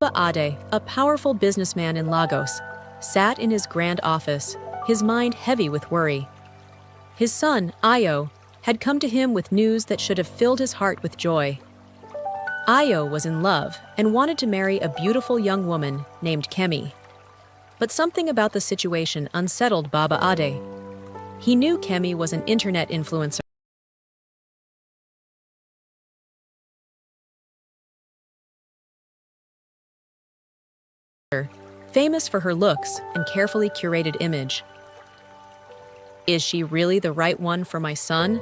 Ade, a powerful businessman in Lagos, sat in his grand office, his mind heavy with worry. His son, Ayo, had come to him with news that should have filled his heart with joy. Ayo was in love and wanted to marry a beautiful young woman named Kemi. But something about the situation unsettled Baba Ade. He knew Kemi was an internet influencer, famous for her looks and carefully curated image. Is she really the right one for my son?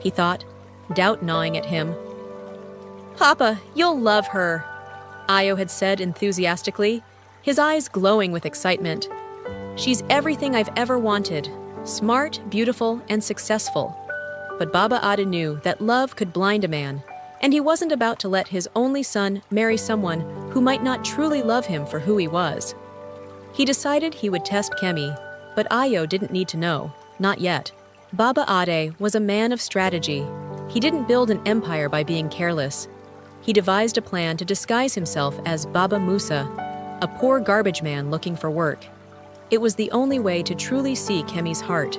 He thought, doubt gnawing at him. Papa, you'll love her, Ayo had said enthusiastically, his eyes glowing with excitement. She's everything I've ever wanted, smart, beautiful, and successful. But Baba Ade knew that love could blind a man, and he wasn't about to let his only son marry someone who might not truly love him for who he was. He decided he would test Kemi, but Ayo didn't need to know, not yet. Baba Ade was a man of strategy. He didn't build an empire by being careless. He devised a plan to disguise himself as Baba Musa, a poor garbage man looking for work. It was the only way to truly see Kemi's heart.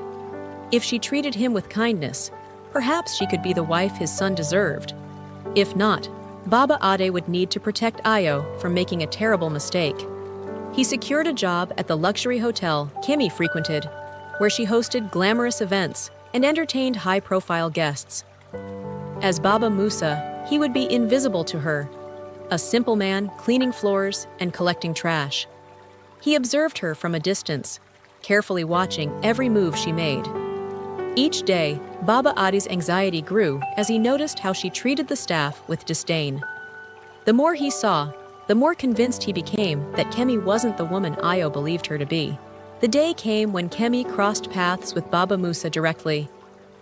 If she treated him with kindness, perhaps she could be the wife his son deserved. If not, Baba Ade would need to protect Ayo from making a terrible mistake. He secured a job at the luxury hotel Kemi frequented, where she hosted glamorous events and entertained high-profile guests. As Baba Musa, he would be invisible to her, a simple man cleaning floors and collecting trash. He observed her from a distance, carefully watching every move she made. Each day, Baba Ade's anxiety grew as he noticed how she treated the staff with disdain. The more he saw, the more convinced he became that Kemi wasn't the woman Ayo believed her to be. The day came when Kemi crossed paths with Baba Musa directly.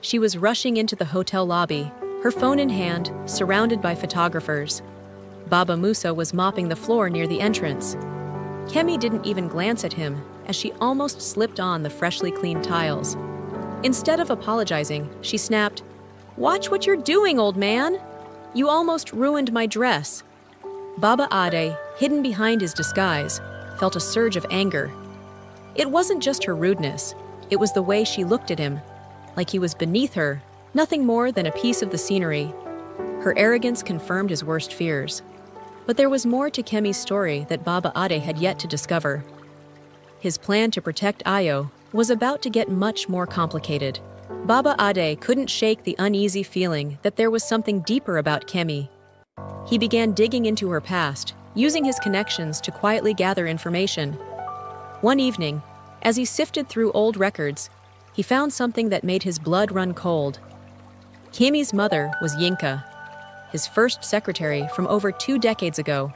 She was rushing into the hotel lobby, her phone in hand, surrounded by photographers. Baba Musa was mopping the floor near the entrance. Kemi didn't even glance at him as she almost slipped on the freshly cleaned tiles. Instead of apologizing, she snapped, "Watch what you're doing, old man! You almost ruined my dress." Baba Ade, hidden behind his disguise, felt a surge of anger. It wasn't just her rudeness, it was the way she looked at him, like he was beneath her, nothing more than a piece of the scenery. Her arrogance confirmed his worst fears. But there was more to Kemi's story that Baba Ade had yet to discover. His plan to protect Ayo was about to get much more complicated. Baba Ade couldn't shake the uneasy feeling that there was something deeper about Kemi. He began digging into her past, using his connections to quietly gather information. One evening, as he sifted through old records, he found something that made his blood run cold. Kemi's mother was Yinka, his first secretary from over 2 decades ago.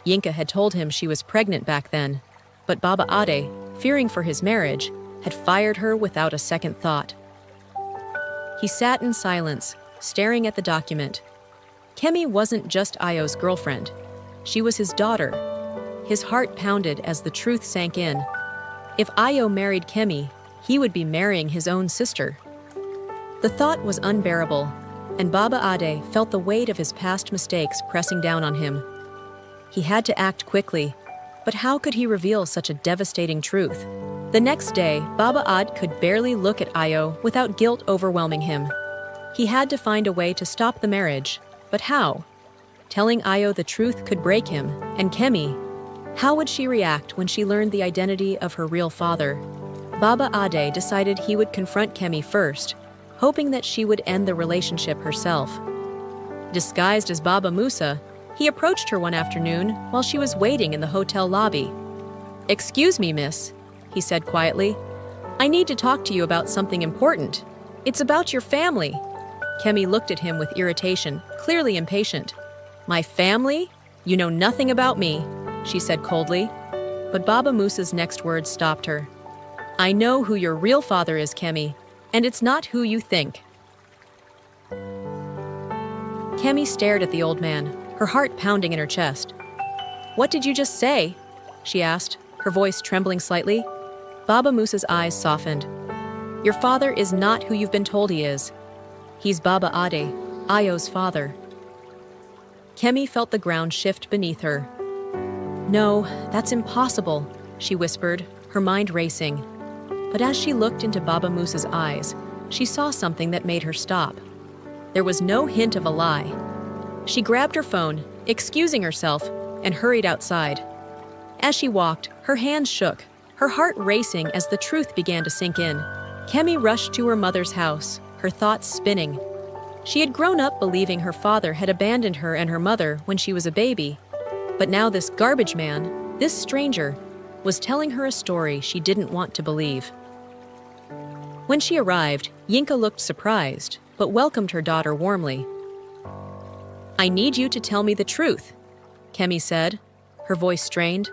Yinka had told him she was pregnant back then, but Baba Ade, fearing for his marriage, had fired her without a second thought. He sat in silence, staring at the document. Kemi wasn't just Ayo's girlfriend. She was his daughter. His heart pounded as the truth sank in. If Ayo married Kemi, he would be marrying his own sister. The thought was unbearable, and Baba Ade felt the weight of his past mistakes pressing down on him. He had to act quickly, but how could he reveal such a devastating truth? The next day, Baba Ade could barely look at Ayo without guilt overwhelming him. He had to find a way to stop the marriage, but how? Telling Ayo the truth could break him, and Kemi, how would she react when she learned the identity of her real father? Baba Ade decided he would confront Kemi first, hoping that she would end the relationship herself. Disguised as Baba Musa, he approached her one afternoon while she was waiting in the hotel lobby. "Excuse me, miss," he said quietly. "I need to talk to you about something important. It's about your family." Kemi looked at him with irritation, clearly impatient. "My family? You know nothing about me," she said coldly. But Baba Musa's next words stopped her. "I know who your real father is, Kemi, and it's not who you think." Kemi stared at the old man, her heart pounding in her chest. "What did you just say?" she asked, her voice trembling slightly. Baba Musa's eyes softened. "Your father is not who you've been told he is. He's Baba Ade, Ayo's father." Kemi felt the ground shift beneath her. "No, that's impossible," she whispered, her mind racing. But as she looked into Baba Musa's eyes, she saw something that made her stop. There was no hint of a lie. She grabbed her phone, excusing herself, and hurried outside. As she walked, her hands shook, her heart racing as the truth began to sink in. Kemi rushed to her mother's house, her thoughts spinning. She had grown up believing her father had abandoned her and her mother when she was a baby. But now this garbage man, this stranger, was telling her a story she didn't want to believe. When she arrived, Yinka looked surprised, but welcomed her daughter warmly. "I need you to tell me the truth," Kemi said, her voice strained.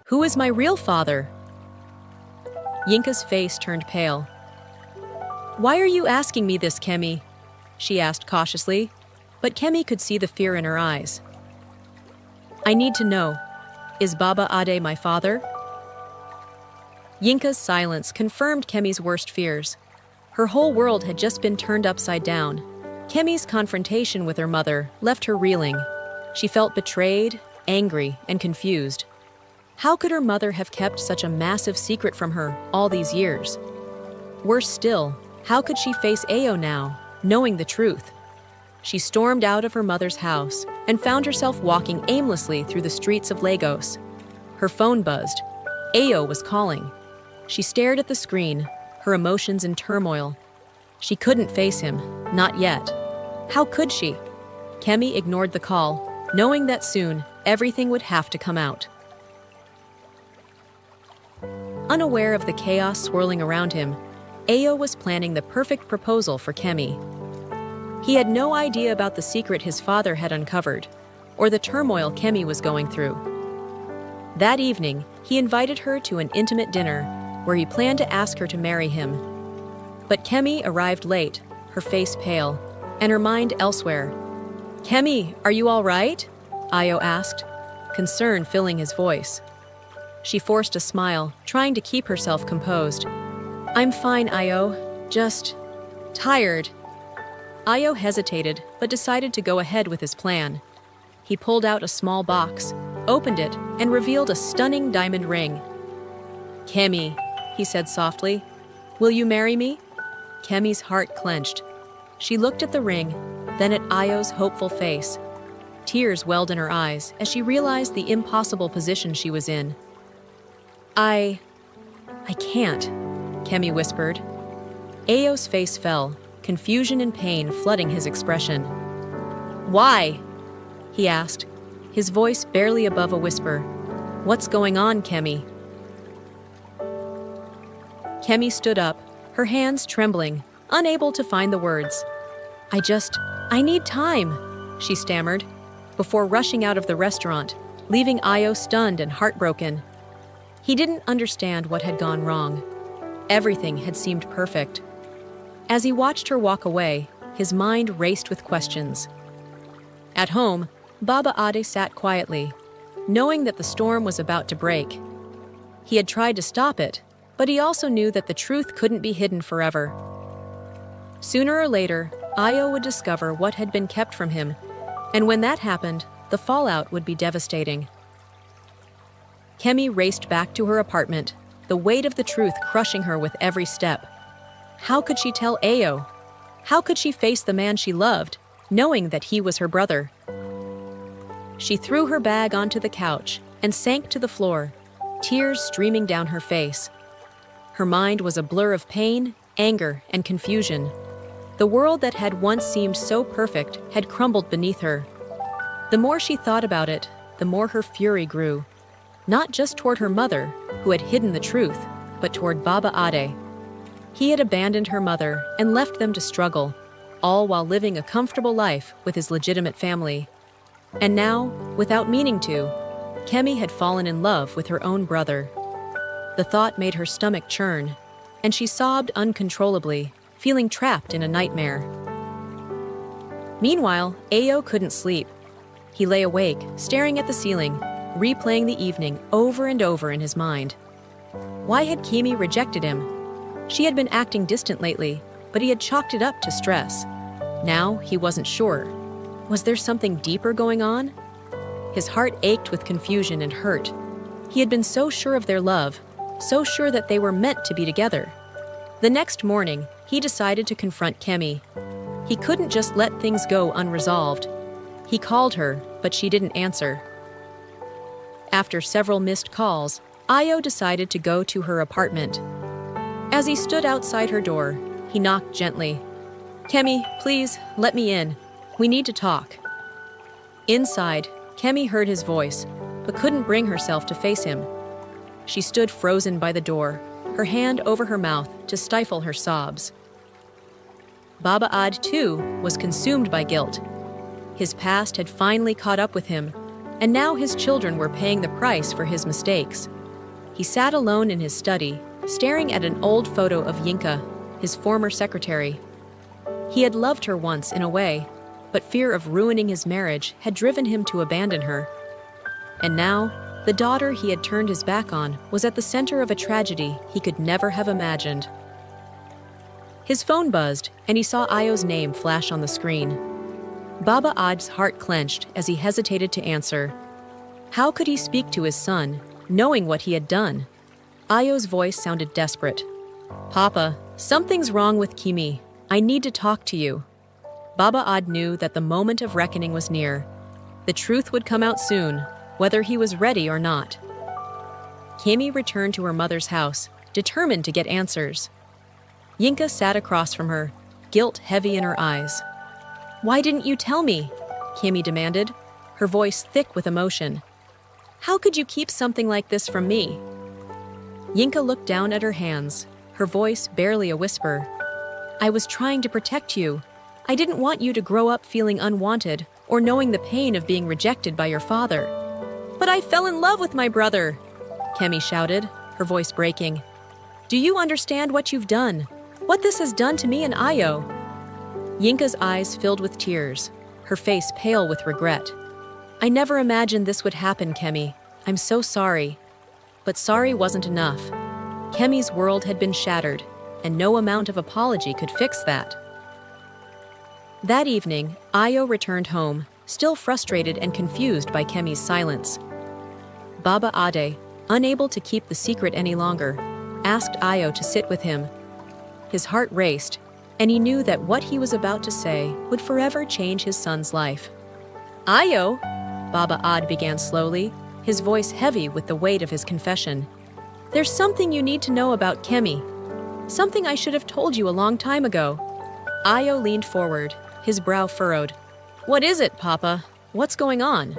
"Who is my real father?" Yinka's face turned pale. "Why are you asking me this, Kemi?" she asked cautiously, but Kemi could see the fear in her eyes. "I need to know, is Baba Ade my father?" Yinka's silence confirmed Kemi's worst fears. Her whole world had just been turned upside down. Kemi's confrontation with her mother left her reeling. She felt betrayed, angry, and confused. How could her mother have kept such a massive secret from her all these years? Worse still, how could she face Ayo now, knowing the truth? She stormed out of her mother's house and found herself walking aimlessly through the streets of Lagos. Her phone buzzed. Ayo was calling. She stared at the screen, her emotions in turmoil. She couldn't face him, not yet. How could she? Kemi ignored the call, knowing that soon everything would have to come out. Unaware of the chaos swirling around him, Ayo was planning the perfect proposal for Kemi. He had no idea about the secret his father had uncovered, or the turmoil Kemi was going through. That evening, he invited her to an intimate dinner, where he planned to ask her to marry him. But Kemi arrived late, her face pale, and her mind elsewhere. "Kemi, are you all right?" Ayo asked, concern filling his voice. She forced a smile, trying to keep herself composed. "I'm fine, Ayo. Just tired." Ayo hesitated, but decided to go ahead with his plan. He pulled out a small box, opened it, and revealed a stunning diamond ring. "Kemi," he said softly, "will you marry me?" Kemi's heart clenched. She looked at the ring, then at Ayo's hopeful face. Tears welled in her eyes as she realized the impossible position she was in. I can't," Kemi whispered. Ayo's face fell, confusion and pain flooding his expression. "Why?" he asked, his voice barely above a whisper. "What's going on, Kemi?" Kemi stood up, her hands trembling, unable to find the words. I need time," she stammered, before rushing out of the restaurant, leaving Ayo stunned and heartbroken. He didn't understand what had gone wrong. Everything had seemed perfect. As he watched her walk away, his mind raced with questions. At home, Baba Ade sat quietly, knowing that the storm was about to break. He had tried to stop it, but he also knew that the truth couldn't be hidden forever. Sooner or later, Ayo would discover what had been kept from him, and when that happened, the fallout would be devastating. Kemi raced back to her apartment, the weight of the truth crushing her with every step. How could she tell Ayo? How could she face the man she loved, knowing that he was her brother? She threw her bag onto the couch and sank to the floor, tears streaming down her face. Her mind was a blur of pain, anger, and confusion. The world that had once seemed so perfect had crumbled beneath her. The more she thought about it, the more her fury grew. Not just toward her mother, who had hidden the truth, but toward Baba Ade. He had abandoned her mother and left them to struggle, all while living a comfortable life with his legitimate family. And now, without meaning to, Kemi had fallen in love with her own brother. The thought made her stomach churn, and she sobbed uncontrollably, feeling trapped in a nightmare. Meanwhile, Ayo couldn't sleep. He lay awake, staring at the ceiling, replaying the evening over and over in his mind. Why had Kemi rejected him? She had been acting distant lately, but he had chalked it up to stress. Now he wasn't sure. Was there something deeper going on? His heart ached with confusion and hurt. He had been so sure of their love, so sure that they were meant to be together. The next morning, he decided to confront Kemi. He couldn't just let things go unresolved. He called her, but she didn't answer. After several missed calls, Ayo decided to go to her apartment. As he stood outside her door, he knocked gently. "Kemi, please, let me in. We need to talk." Inside, Kemi heard his voice, but couldn't bring herself to face him. She stood frozen by the door, her hand over her mouth to stifle her sobs. Baba Ade, too, was consumed by guilt. His past had finally caught up with him, and now his children were paying the price for his mistakes. He sat alone in his study, staring at an old photo of Yinka, his former secretary. He had loved her once in a way, but fear of ruining his marriage had driven him to abandon her. And now, the daughter he had turned his back on was at the center of a tragedy he could never have imagined. His phone buzzed, and he saw Ayo's name flash on the screen. Baba Ade's heart clenched as he hesitated to answer. How could he speak to his son, knowing what he had done? Ayo's voice sounded desperate. "Papa, something's wrong with Kemi. I need to talk to you." Baba Ade knew that the moment of reckoning was near. The truth would come out soon, whether he was ready or not. Kemi returned to her mother's house, determined to get answers. Yinka sat across from her, guilt heavy in her eyes. "Why didn't you tell me?" Kemi demanded, her voice thick with emotion. "How could you keep something like this from me?" Yinka looked down at her hands, her voice barely a whisper. "I was trying to protect you. I didn't want you to grow up feeling unwanted or knowing the pain of being rejected by your father." "But I fell in love with my brother," Kemi shouted, her voice breaking. "Do you understand what you've done? What this has done to me and Ayo?" Yinka's eyes filled with tears, her face pale with regret. "I never imagined this would happen, Kemi. I'm so sorry." But sorry wasn't enough. Kemi's world had been shattered, and no amount of apology could fix that. That evening, Ayo returned home, still frustrated and confused by Kemi's silence. Baba Ade, unable to keep the secret any longer, asked Ayo to sit with him. His heart raced, and he knew that what he was about to say would forever change his son's life. "Ayo," Baba Ade began slowly, his voice heavy with the weight of his confession. "There's something you need to know about Kemi. Something I should have told you a long time ago." Ayo leaned forward, his brow furrowed. "What is it, Papa? What's going on?"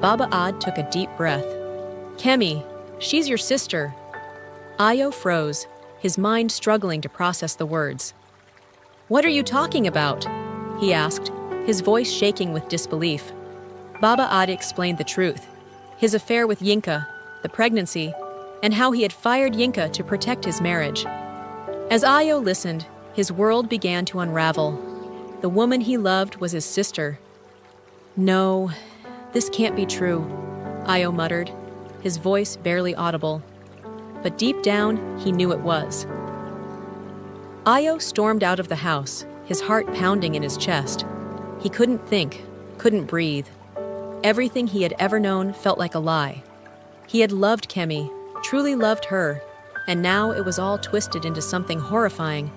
Baba Ade took a deep breath. "Kemi, she's your sister." Ayo froze, his mind struggling to process the words. "What are you talking about?" he asked, his voice shaking with disbelief. Baba Ade explained the truth. His affair with Yinka, the pregnancy, and how he had fired Yinka to protect his marriage. As Ayo listened, his world began to unravel. The woman he loved was his sister. "No, this can't be true," Ayo muttered, his voice barely audible. But deep down, he knew it was. Ayo stormed out of the house, his heart pounding in his chest. He couldn't think, couldn't breathe. Everything he had ever known felt like a lie. He had loved Kemi, truly loved her, and now it was all twisted into something horrifying.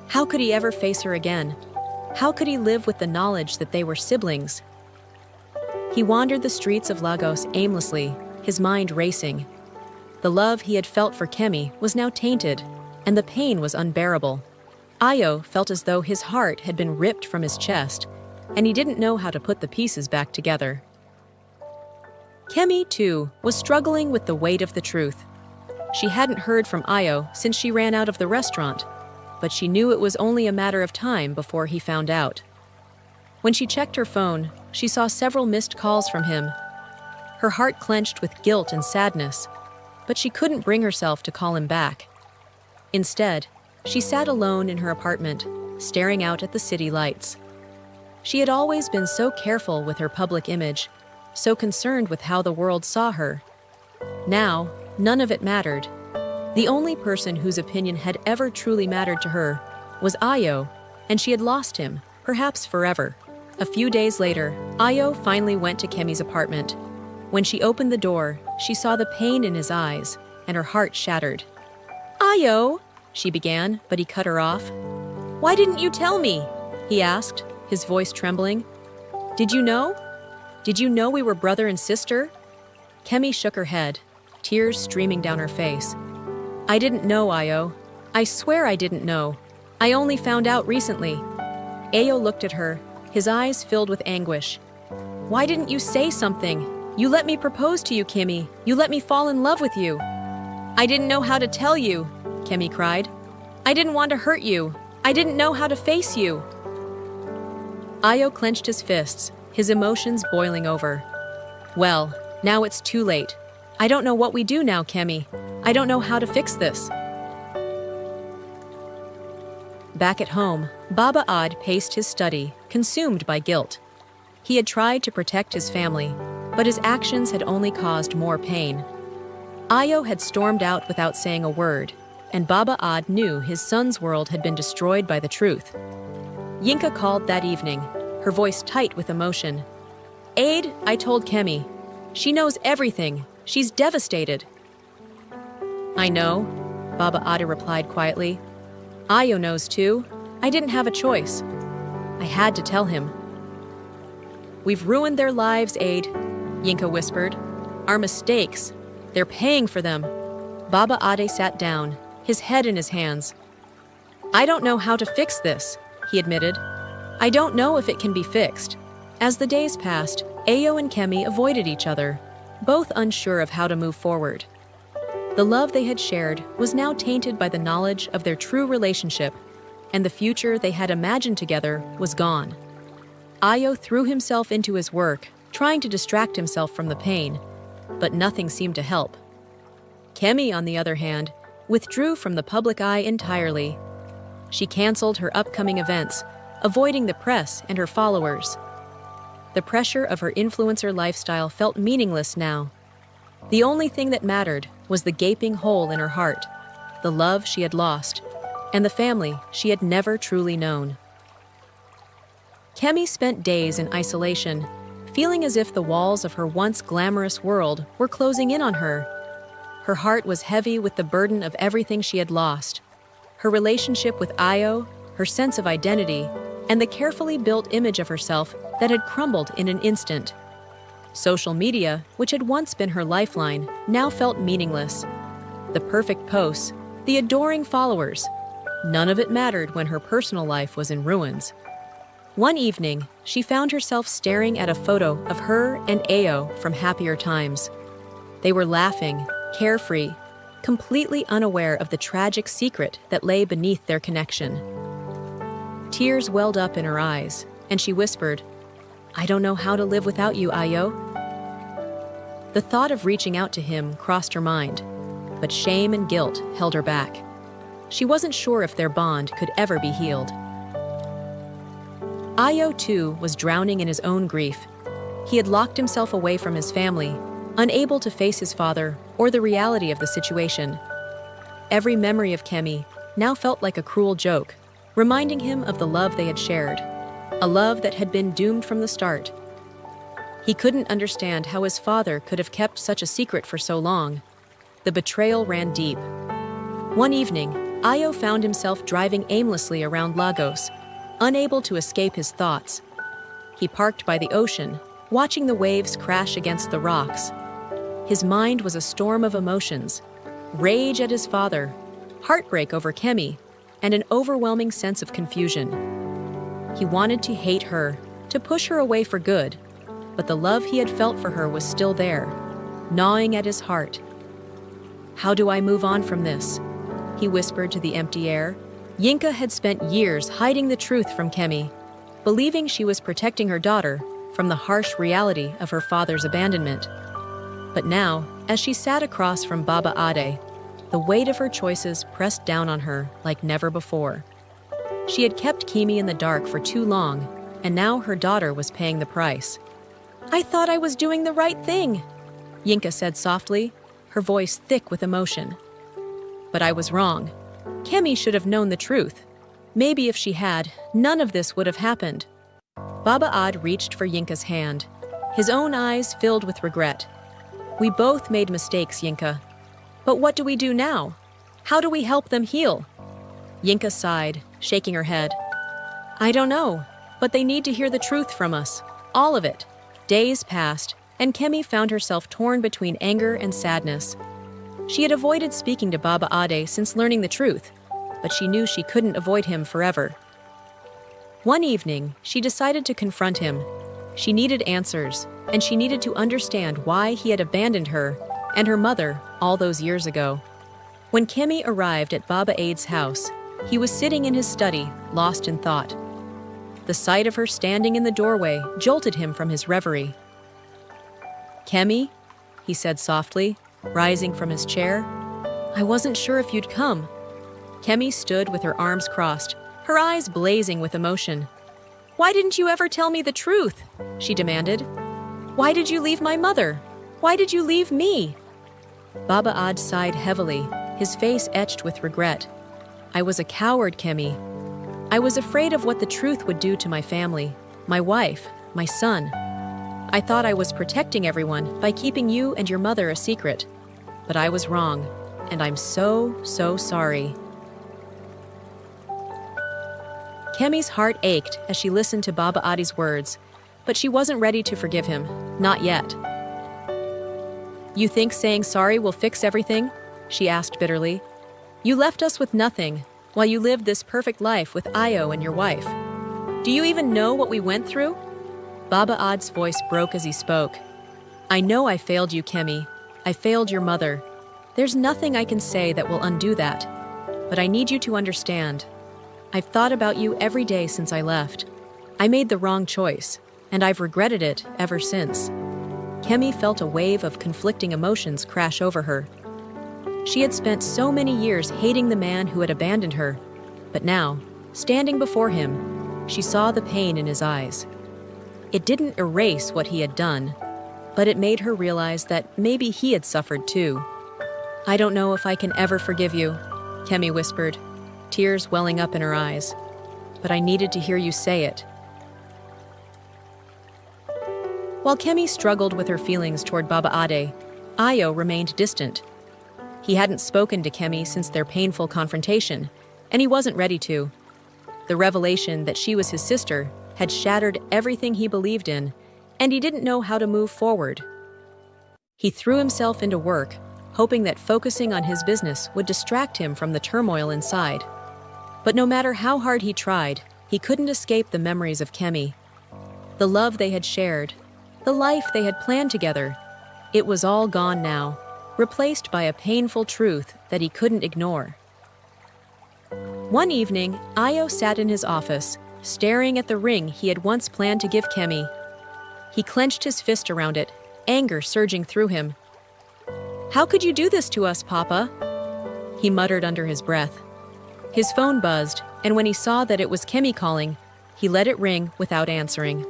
How could he ever face her again? How could he live with the knowledge that they were siblings? He wandered the streets of Lagos aimlessly, his mind racing. The love he had felt for Kemi was now tainted, and the pain was unbearable. Ayo felt as though his heart had been ripped from his chest, and he didn't know how to put the pieces back together. Kemi, too, was struggling with the weight of the truth. She hadn't heard from Ayo since she ran out of the restaurant, but she knew it was only a matter of time before he found out. When she checked her phone, she saw several missed calls from him. Her heart clenched with guilt and sadness, but she couldn't bring herself to call him back. Instead, she sat alone in her apartment, staring out at the city lights. She had always been so careful with her public image, so concerned with how the world saw her. Now, none of it mattered. The only person whose opinion had ever truly mattered to her was Ayo, and she had lost him, perhaps forever. A few days later, Ayo finally went to Kemi's apartment. When she opened the door, she saw the pain in his eyes, and her heart shattered. "Ayo," she began, but he cut her off. "Why didn't you tell me?" he asked, his voice trembling. "Did you know? Did you know we were brother and sister?" Kemi shook her head, tears streaming down her face. "I didn't know, Ayo. I swear I didn't know. I only found out recently." Ayo looked at her, his eyes filled with anguish. "Why didn't you say something? You let me propose to you, Kemi. You let me fall in love with you." "I didn't know how to tell you," Kemi cried. "I didn't want to hurt you. I didn't know how to face you." Ayo clenched his fists, his emotions boiling over. "Well, now it's too late. I don't know what we do now, Kemi. I don't know how to fix this." Back at home, Baba Ade paced his study, consumed by guilt. He had tried to protect his family, but his actions had only caused more pain. Ayo had stormed out without saying a word, and Baba Ade knew his son's world had been destroyed by the truth. Yinka called that evening, her voice tight with emotion. "Ade, I told Kemi. She knows everything. She's devastated." "I know," Baba Ade replied quietly. "Ayo knows too. I didn't have a choice. I had to tell him." "We've ruined their lives, Ade," Yinka whispered. "Our mistakes. They're paying for them." Baba Ade sat down, his head in his hands. "I don't know how to fix this," he admitted. "I don't know if it can be fixed." As the days passed, Ayo and Kemi avoided each other, both unsure of how to move forward. The love they had shared was now tainted by the knowledge of their true relationship, and the future they had imagined together was gone. Ayo threw himself into his work, trying to distract himself from the pain, but nothing seemed to help. Kemi, on the other hand, withdrew from the public eye entirely. She canceled her upcoming events, avoiding the press and her followers. The pressure of her influencer lifestyle felt meaningless now. The only thing that mattered was the gaping hole in her heart, the love she had lost, and the family she had never truly known. Kemi spent days in isolation, feeling as if the walls of her once glamorous world were closing in on her. Her heart was heavy with the burden of everything she had lost: her relationship with Ayo, her sense of identity, and the carefully built image of herself that had crumbled in an instant. Social media, which had once been her lifeline, now felt meaningless. The perfect posts, the adoring followers, none of it mattered when her personal life was in ruins. One evening, she found herself staring at a photo of her and Ayo from happier times. They were laughing, carefree, completely unaware of the tragic secret that lay beneath their connection. Tears welled up in her eyes, and she whispered, "I don't know how to live without you, Ayo." The thought of reaching out to him crossed her mind, but shame and guilt held her back. She wasn't sure if their bond could ever be healed. Ayo, too, was drowning in his own grief. He had locked himself away from his family, unable to face his father or the reality of the situation. Every memory of Kemi now felt like a cruel joke, reminding him of the love they had shared, a love that had been doomed from the start. He couldn't understand how his father could have kept such a secret for so long. The betrayal ran deep. One evening, Ayo found himself driving aimlessly around Lagos, unable to escape his thoughts. He parked by the ocean, watching the waves crash against the rocks. His mind was a storm of emotions: rage at his father, heartbreak over Kemi, and an overwhelming sense of confusion. He wanted to hate her, to push her away for good, but the love he had felt for her was still there, gnawing at his heart. "How do I move on from this?" he whispered to the empty air. Yinka had spent years hiding the truth from Kemi, believing she was protecting her daughter from the harsh reality of her father's abandonment. But now, as she sat across from Baba Ade, the weight of her choices pressed down on her like never before. She had kept Kemi in the dark for too long, and now her daughter was paying the price. "I thought I was doing the right thing," Yinka said softly, her voice thick with emotion. "But I was wrong. Kemi should have known the truth. Maybe if she had, none of this would have happened." Baba Ade reached for Yinka's hand, his own eyes filled with regret. We both made mistakes, Yinka. But what do we do now? How do we help them heal? Yinka sighed, shaking her head. I don't know, but they need to hear the truth from us. All of it. Days passed, and Kemi found herself torn between anger and sadness. She had avoided speaking to Baba Ade since learning the truth, but she knew she couldn't avoid him forever. One evening, she decided to confront him. She needed answers, and she needed to understand why he had abandoned her and her mother all those years ago. When Kemi arrived at Baba Ade's house, he was sitting in his study, lost in thought. The sight of her standing in the doorway jolted him from his reverie. Kemi, he said softly, rising from his chair. I wasn't sure if you'd come. Kemi stood with her arms crossed, her eyes blazing with emotion. Why didn't you ever tell me the truth? She demanded. Why did you leave my mother? Why did you leave me? Baba Ade sighed heavily, his face etched with regret. I was a coward, Kemi. I was afraid of what the truth would do to my family, my wife, my son. I thought I was protecting everyone by keeping you and your mother a secret. But I was wrong, and I'm so sorry. Kemi's heart ached as she listened to Baba Ade's words, but she wasn't ready to forgive him, not yet. You think saying sorry will fix everything? She asked bitterly. You left us with nothing, while you lived this perfect life with Ayo and your wife. Do you even know what we went through? Baba Ade's voice broke as he spoke. I know I failed you, Kemi. I failed your mother. There's nothing I can say that will undo that. But I need you to understand. I've thought about you every day since I left. I made the wrong choice, and I've regretted it ever since. Kemi felt a wave of conflicting emotions crash over her. She had spent so many years hating the man who had abandoned her, but now, standing before him, she saw the pain in his eyes. It didn't erase what he had done, but it made her realize that maybe he had suffered too. I don't know if I can ever forgive you, Kemi whispered, tears welling up in her eyes, but I needed to hear you say it. While Kemi struggled with her feelings toward Baba Ade, Ayo remained distant. He hadn't spoken to Kemi since their painful confrontation, and he wasn't ready to. The revelation that she was his sister had shattered everything he believed in, and he didn't know how to move forward. He threw himself into work, hoping that focusing on his business would distract him from the turmoil inside. But no matter how hard he tried, he couldn't escape the memories of Kemi. The love they had shared, the life they had planned together, it was all gone now, replaced by a painful truth that he couldn't ignore. One evening, Ayo sat in his office, staring at the ring he had once planned to give Kemi. He clenched his fist around it, anger surging through him. How could you do this to us, Papa? He muttered under his breath. His phone buzzed, and when he saw that it was Kemi calling, he let it ring without answering.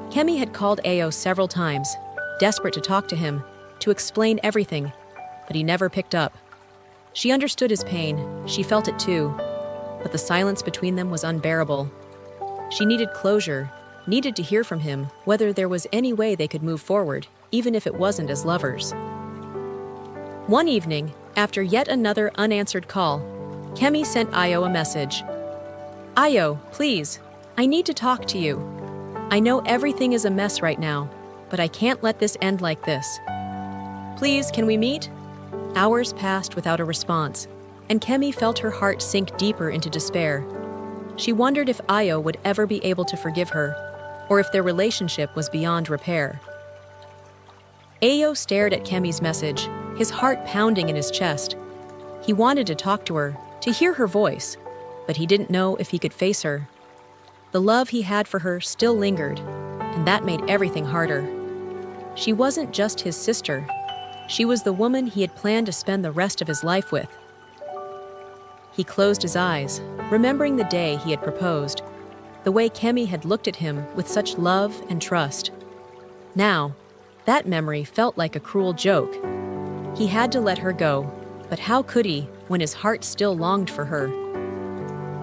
Kemi had called Ayo several times, desperate to talk to him, to explain everything, but he never picked up. She understood his pain, she felt it too, but the silence between them was unbearable. She needed closure, needed to hear from him whether there was any way they could move forward, even if it wasn't as lovers. One evening, after yet another unanswered call, Kemi sent Ayo a message. Ayo, please, I need to talk to you. I know everything is a mess right now, but I can't let this end like this. Please, can we meet? Hours passed without a response, and Kemi felt her heart sink deeper into despair. She wondered if Ayo would ever be able to forgive her, or if their relationship was beyond repair. Ayo stared at Kemi's message, his heart pounding in his chest. He wanted to talk to her, to hear her voice, but he didn't know if he could face her. The love he had for her still lingered, and that made everything harder. She wasn't just his sister. She was the woman he had planned to spend the rest of his life with. He closed his eyes, remembering the day he had proposed, the way Kemi had looked at him with such love and trust. Now, that memory felt like a cruel joke. He had to let her go, but how could he when his heart still longed for her?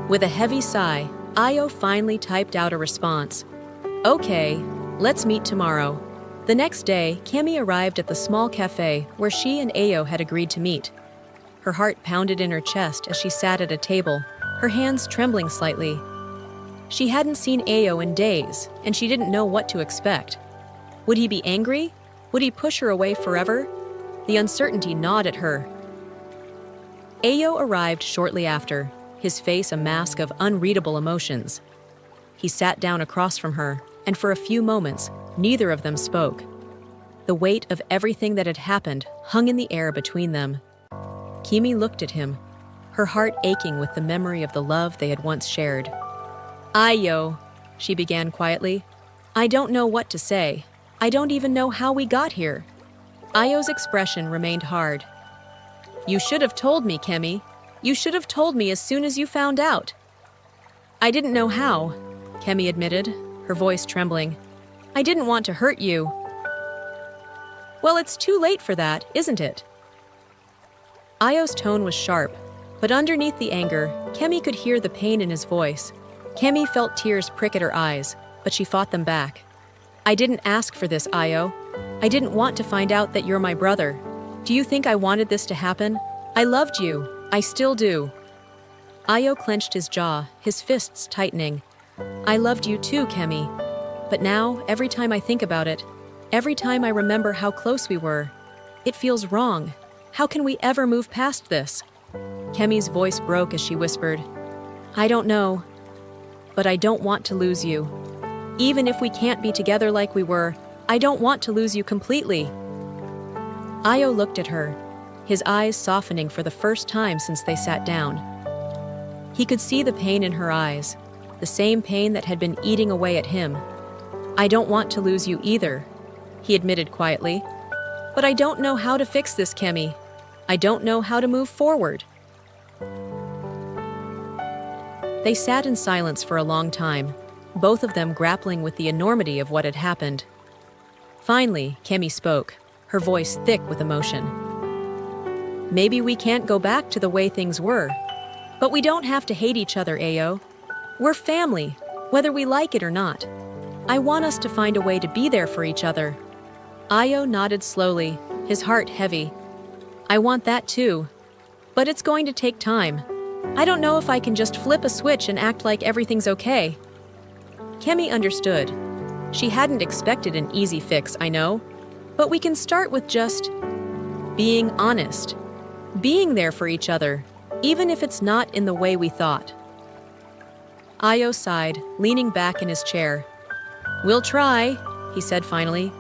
With a heavy sigh, Ayo finally typed out a response. Okay, let's meet tomorrow. The next day, Kemi arrived at the small cafe where she and Ayo had agreed to meet. Her heart pounded in her chest as she sat at a table, her hands trembling slightly. She hadn't seen Ayo in days, and she didn't know what to expect. Would he be angry? Would he push her away forever? The uncertainty gnawed at her. Ayo arrived shortly after, his face a mask of unreadable emotions. He sat down across from her, and for a few moments, neither of them spoke. The weight of everything that had happened hung in the air between them. Kemi looked at him, her heart aching with the memory of the love they had once shared. Ayo, she began quietly. I don't know what to say. I don't even know how we got here. Ayo's expression remained hard. You should have told me, Kemi. You should have told me as soon as you found out. I didn't know how, Kemi admitted, her voice trembling. I didn't want to hurt you. Well, it's too late for that, isn't it? Ayo's tone was sharp, but underneath the anger, Kemi could hear the pain in his voice. Kemi felt tears prick at her eyes, but she fought them back. I didn't ask for this, Ayo. I didn't want to find out that you're my brother. Do you think I wanted this to happen? I loved you. I still do. Ayo clenched his jaw, his fists tightening. I loved you too, Kemi. But now, every time I think about it, every time I remember how close we were, it feels wrong. How can we ever move past this? Kemi's voice broke as she whispered, I don't know, but I don't want to lose you. Even if we can't be together like we were, I don't want to lose you completely. Ayo looked at her, his eyes softening for the first time since they sat down. He could see the pain in her eyes, the same pain that had been eating away at him. I don't want to lose you either, he admitted quietly. But I don't know how to fix this, Kemi. I don't know how to move forward. They sat in silence for a long time, both of them grappling with the enormity of what had happened. Finally, Kemi spoke, her voice thick with emotion. Maybe we can't go back to the way things were, but we don't have to hate each other, Ayo. We're family, whether we like it or not. I want us to find a way to be there for each other. Ayo nodded slowly, his heart heavy. I want that too, but it's going to take time. I don't know if I can just flip a switch and act like everything's okay. Kemi understood. She hadn't expected an easy fix, I know, but we can start with just being honest, being there for each other, even if it's not in the way we thought. Ayo sighed, leaning back in his chair. We'll try, he said finally.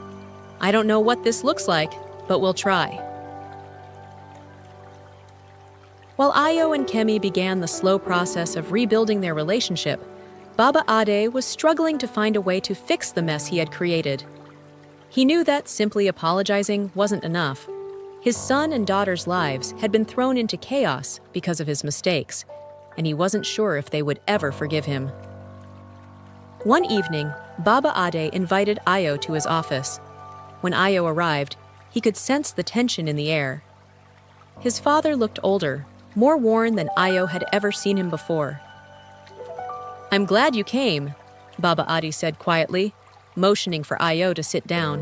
I don't know what this looks like, but we'll try. While Ayo and Kemi began the slow process of rebuilding their relationship, Baba Ade was struggling to find a way to fix the mess he had created. He knew that simply apologizing wasn't enough. His son and daughter's lives had been thrown into chaos because of his mistakes, and he wasn't sure if they would ever forgive him. One evening, Baba Ade invited Ayo to his office. When Ayo arrived, he could sense the tension in the air. His father looked older, more worn than Ayo had ever seen him before. I'm glad you came, Baba Ade said quietly, motioning for Ayo to sit down.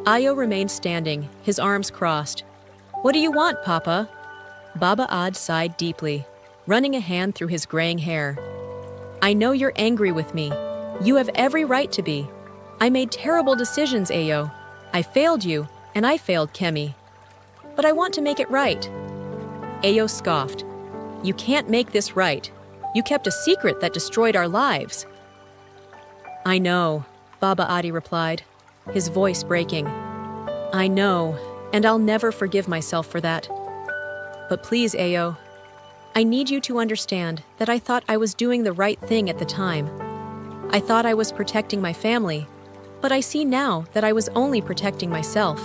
Ayo remained standing, his arms crossed. What do you want, Papa? Baba Ade sighed deeply, running a hand through his graying hair. I know you're angry with me. You have every right to be. I made terrible decisions, Ayo. I failed you, and I failed Kemi. But I want to make it right. Ayo scoffed. You can't make this right. You kept a secret that destroyed our lives. I know, Baba Ade replied, his voice breaking. I know, and I'll never forgive myself for that. But please, Ayo, I need you to understand that I thought I was doing the right thing at the time. I thought I was protecting my family, but I see now that I was only protecting myself.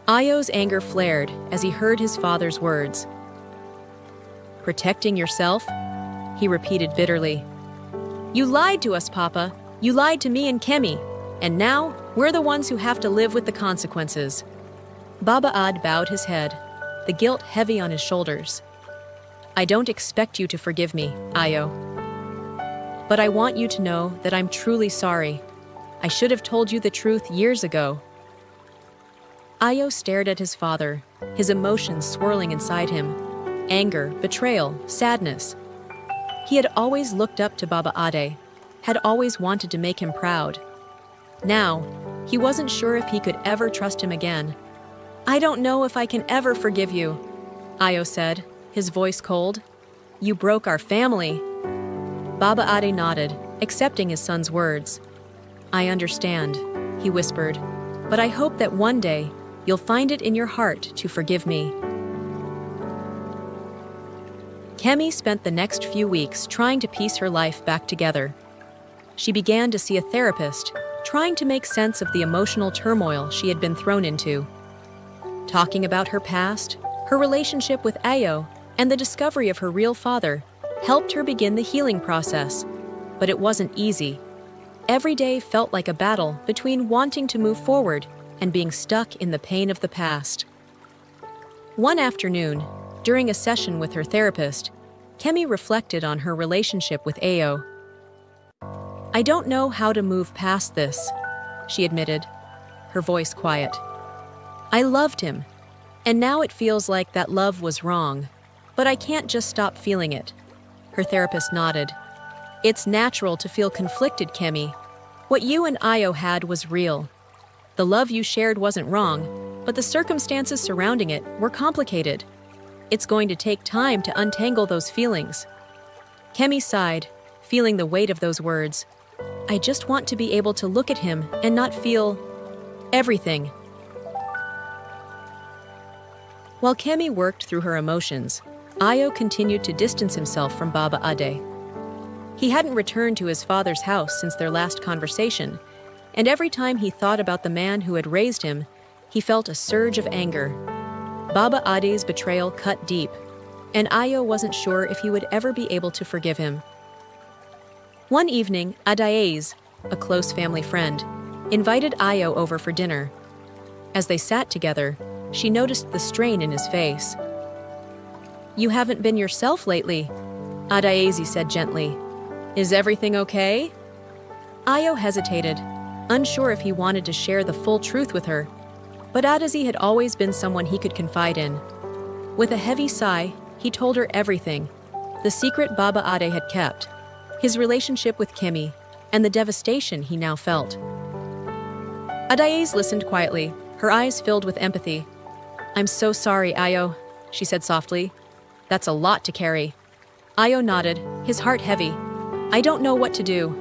Ayo's anger flared as he heard his father's words. Protecting yourself? He repeated bitterly. You lied to us, Papa. You lied to me and Kemi. And now, we're the ones who have to live with the consequences. Baba Ade bowed his head, the guilt heavy on his shoulders. I don't expect you to forgive me, Ayo. But I want you to know that I'm truly sorry. I should have told you the truth years ago. Ayo stared at his father, his emotions swirling inside him. Anger, betrayal, sadness. He had always looked up to Baba Ade, had always wanted to make him proud. Now, he wasn't sure if he could ever trust him again. I don't know if I can ever forgive you, Ayo said, his voice cold. You broke our family. Baba Ade nodded, accepting his son's words. I understand, he whispered, but I hope that one day you'll find it in your heart to forgive me. Kemi spent the next few weeks trying to piece her life back together. She began to see a therapist, trying to make sense of the emotional turmoil she had been thrown into. Talking about her past, her relationship with Ayo, and the discovery of her real father helped her begin the healing process. But it wasn't easy. Every day felt like a battle between wanting to move forward and being stuck in the pain of the past. One afternoon, during a session with her therapist, Kemi reflected on her relationship with Ayo. I don't know how to move past this, she admitted, her voice quiet. I loved him, and now it feels like that love was wrong, but I can't just stop feeling it. Her therapist nodded. It's natural to feel conflicted, Kemi. What you and Ayo had was real. The love you shared wasn't wrong, but the circumstances surrounding it were complicated. It's going to take time to untangle those feelings. Kemi sighed, feeling the weight of those words. I just want to be able to look at him and not feel everything. While Kemi worked through her emotions, Ayo continued to distance himself from Baba Ade. He hadn't returned to his father's house since their last conversation, and every time he thought about the man who had raised him, he felt a surge of anger. Baba Ade's betrayal cut deep, and Ayo wasn't sure if he would ever be able to forgive him. One evening, Adaez, a close family friend, invited Ayo over for dinner. As they sat together, she noticed the strain in his face. You haven't been yourself lately, Adaezi said gently. Is everything okay? Ayo hesitated, unsure if he wanted to share the full truth with her, but Adaezi had always been someone he could confide in. With a heavy sigh, he told her everything, the secret Baba Ade had kept, his relationship with Kemi, and the devastation he now felt. Adaez listened quietly, her eyes filled with empathy. I'm so sorry, Ayo, she said softly. That's a lot to carry. Ayo nodded, his heart heavy. I don't know what to do.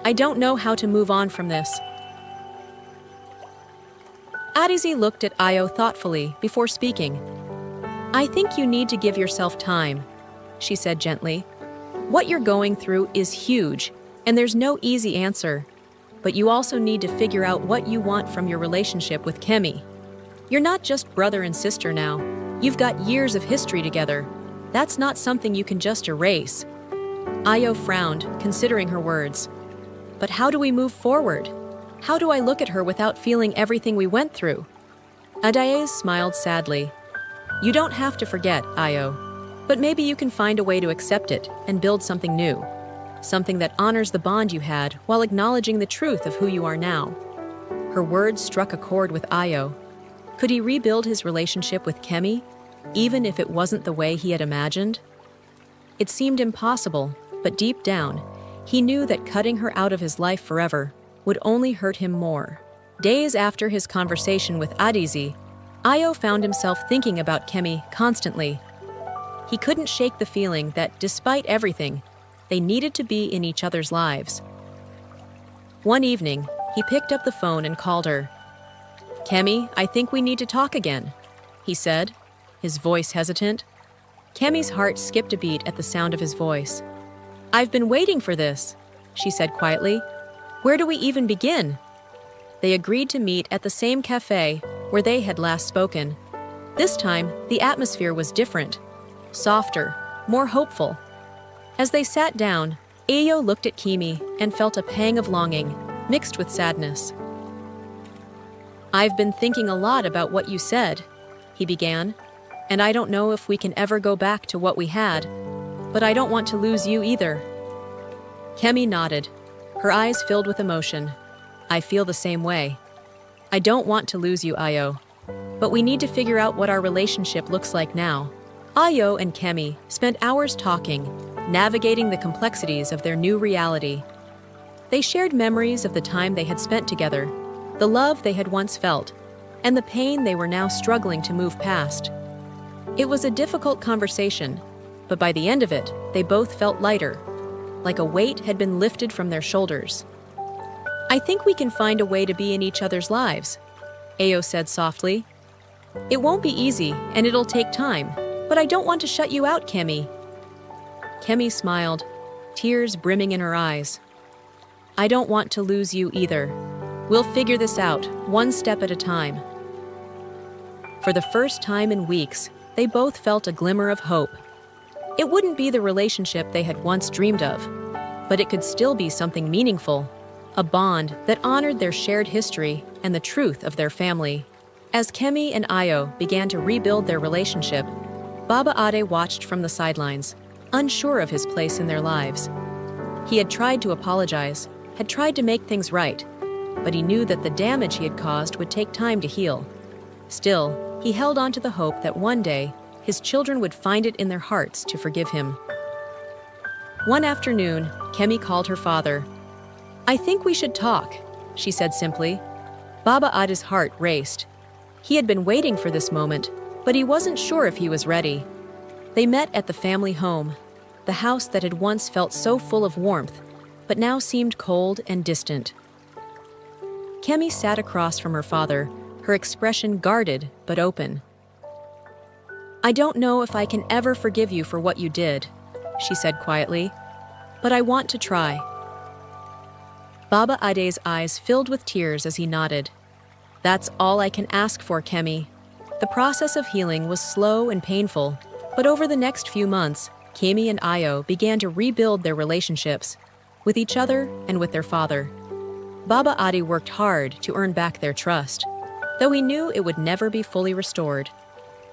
I don't know how to move on from this. Adaezi looked at Ayo thoughtfully before speaking. I think you need to give yourself time, she said gently. What you're going through is huge, and there's no easy answer. But you also need to figure out what you want from your relationship with Kemi. You're not just brother and sister now. You've got years of history together. That's not something you can just erase. Ayo frowned, considering her words. But how do we move forward? How do I look at her without feeling everything we went through? Adaez smiled sadly. You don't have to forget, Ayo. But maybe you can find a way to accept it and build something new. Something that honors the bond you had while acknowledging the truth of who you are now. Her words struck a chord with Ayo. Could he rebuild his relationship with Kemi, even if it wasn't the way he had imagined? It seemed impossible, but deep down, he knew that cutting her out of his life forever would only hurt him more. Days after his conversation with Adaezi, Ayo found himself thinking about Kemi constantly. He couldn't shake the feeling that, despite everything, they needed to be in each other's lives. One evening, he picked up the phone and called her. Kemi, I think we need to talk again, he said, his voice hesitant. Kemi's heart skipped a beat at the sound of his voice. I've been waiting for this, she said quietly. Where do we even begin? They agreed to meet at the same cafe where they had last spoken. This time, the atmosphere was different, softer, more hopeful. As they sat down, Ayo looked at Kemi and felt a pang of longing, mixed with sadness. I've been thinking a lot about what you said, he began. and I don't know if we can ever go back to what we had, but I don't want to lose you either." Kemi nodded, her eyes filled with emotion. "I feel the same way. I don't want to lose you, Ayo. But we need to figure out what our relationship looks like now." Ayo and Kemi spent hours talking, navigating the complexities of their new reality. They shared memories of the time they had spent together, the love they had once felt, and the pain they were now struggling to move past. It was a difficult conversation, but by the end of it, they both felt lighter, like a weight had been lifted from their shoulders. "I think we can find a way to be in each other's lives," Ayo said softly. "It won't be easy, and it'll take time, but I don't want to shut you out, Kemi." Kemi smiled, tears brimming in her eyes. "I don't want to lose you either. We'll figure this out, one step at a time." For the first time in weeks, they both felt a glimmer of hope. It wouldn't be the relationship they had once dreamed of, but it could still be something meaningful, a bond that honored their shared history and the truth of their family. As Kemi and Ayo began to rebuild their relationship, Baba Ade watched from the sidelines, unsure of his place in their lives. He had tried to apologize, had tried to make things right, but he knew that the damage he had caused would take time to heal. Still, he held on to the hope that one day, his children would find it in their hearts to forgive him. One afternoon, Kemi called her father. "I think we should talk," she said simply. Baba Ade's heart raced. He had been waiting for this moment, but he wasn't sure if he was ready. They met at the family home, the house that had once felt so full of warmth, but now seemed cold and distant. Kemi sat across from her father, her expression guarded but open. "I don't know if I can ever forgive you for what you did," she said quietly, "but I want to try." Baba Ade's eyes filled with tears as he nodded. "That's all I can ask for, Kemi." The process of healing was slow and painful, but over the next few months, Kemi and Ayo began to rebuild their relationships, with each other and with their father. Baba Ade worked hard to earn back their trust, though he knew it would never be fully restored.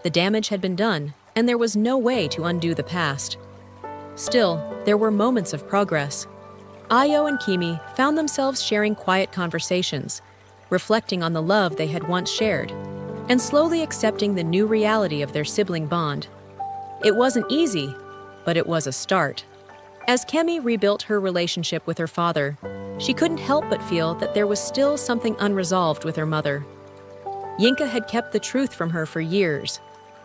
The damage had been done, and there was no way to undo the past. Still, there were moments of progress. Ayo and Kemi found themselves sharing quiet conversations, reflecting on the love they had once shared, and slowly accepting the new reality of their sibling bond. It wasn't easy, but it was a start. As Kemi rebuilt her relationship with her father, she couldn't help but feel that there was still something unresolved with her mother. Yinka had kept the truth from her for years,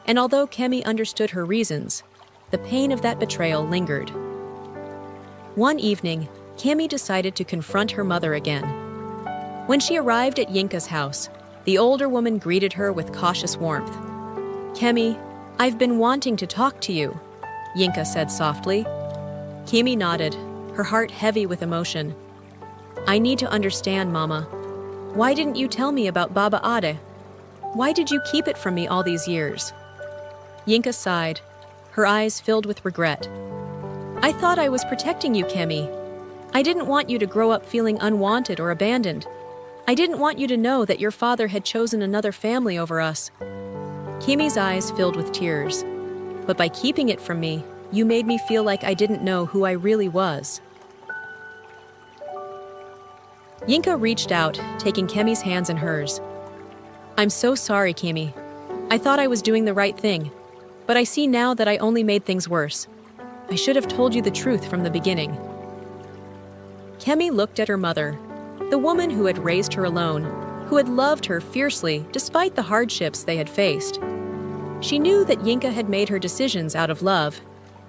and although Kemi understood her reasons, the pain of that betrayal lingered. One evening, Kemi decided to confront her mother again. When she arrived at Yinka's house, the older woman greeted her with cautious warmth. "Kemi, I've been wanting to talk to you," Yinka said softly. Kemi nodded, her heart heavy with emotion. "I need to understand, Mama. Why didn't you tell me about Baba Ade? Why did you keep it from me all these years?" Yinka sighed, her eyes filled with regret. "I thought I was protecting you, Kemi. I didn't want you to grow up feeling unwanted or abandoned. I didn't want you to know that your father had chosen another family over us." Kemi's eyes filled with tears. "But by keeping it from me, you made me feel like I didn't know who I really was." Yinka reached out, taking Kemi's hands in hers. "I'm so sorry, Kemi. I thought I was doing the right thing, but I see now that I only made things worse. I should have told you the truth from the beginning." Kemi looked at her mother, the woman who had raised her alone, who had loved her fiercely despite the hardships they had faced. She knew that Yinka had made her decisions out of love,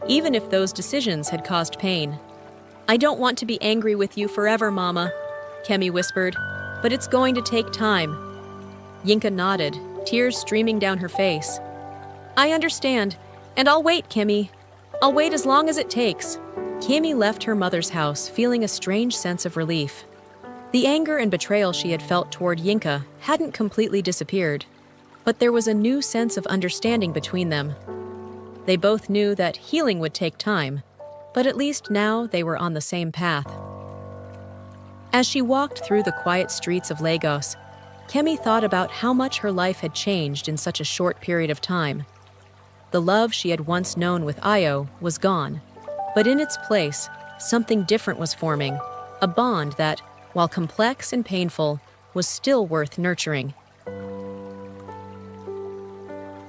even if those decisions had caused pain. "I don't want to be angry with you forever, Mama," Kemi whispered, "but it's going to take time." Yinka nodded, tears streaming down her face. "I understand, and I'll wait, Kemi. I'll wait as long as it takes." Kemi left her mother's house feeling a strange sense of relief. The anger and betrayal she had felt toward Yinka hadn't completely disappeared, but there was a new sense of understanding between them. They both knew that healing would take time, but at least now they were on the same path. As she walked through the quiet streets of Lagos, Kemi thought about how much her life had changed in such a short period of time. The love she had once known with Ayo was gone, but in its place, something different was forming, a bond that, while complex and painful, was still worth nurturing.